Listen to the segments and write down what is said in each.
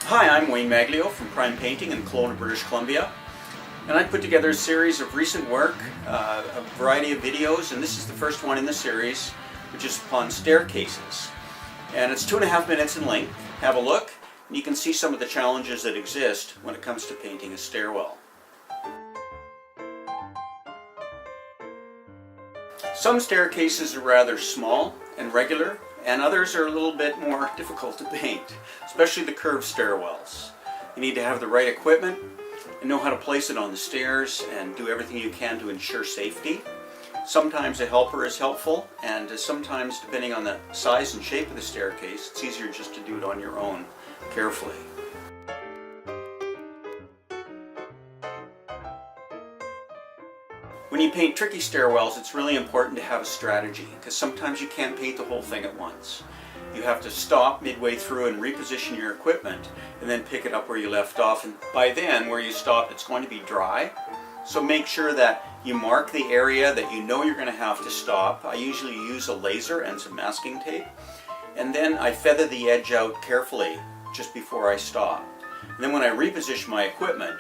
Hi, I'm Wayne Maglio from Prime Painting in Kelowna, British Columbia, and I put together a series of recent work, a variety of videos, and this is the first one in the series, which is upon staircases. And it's 2.5 minutes in length. Have a look, and you can see some of the challenges that exist when it comes to painting a stairwell. Some staircases are rather small and regular, and others are a little bit more difficult to paint, especially the curved stairwells. You need to have the right equipment and know how to place it on the stairs and do everything you can to ensure safety. Sometimes a helper is helpful, and sometimes, depending on the size and shape of the staircase, it's easier just to do it on your own carefully. When you paint tricky stairwells, it's really important to have a strategy, because sometimes you can't paint the whole thing at once. You have to stop midway through and reposition your equipment, and then pick it up where you left off. And by then, where you stopped, it's going to be dry. So make sure that you mark the area that you know you're going to have to stop. I usually use a laser and some masking tape. And then I feather the edge out carefully just before I stop. And then when I reposition my equipment,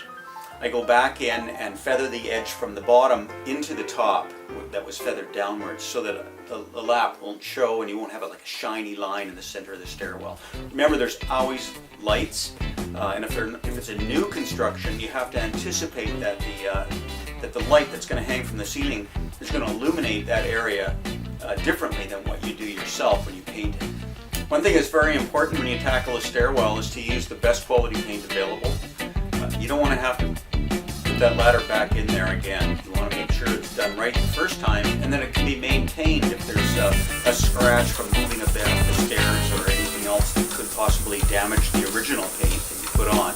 I go back in and feather the edge from the bottom into the top that was feathered downwards, so that the lap won't show and you won't have like a shiny line in the center of the stairwell. Remember, there's always lights, and if it's a new construction, you have to anticipate that the light that's going to hang from the ceiling is going to illuminate that area differently than what you do yourself when you paint it. One thing that's very important when you tackle a stairwell is to use the best quality paint available. You don't want to have to put that ladder back in there again. You want to make sure it's done right the first time, and then it can be maintained if there's a scratch from moving a bed up the stairs or anything else that could possibly damage the original paint that you put on.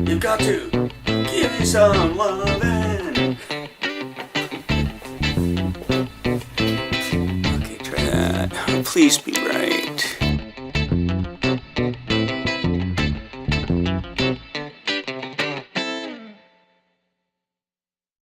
You've got to give me some lovin'. Okay, try that. Please be right.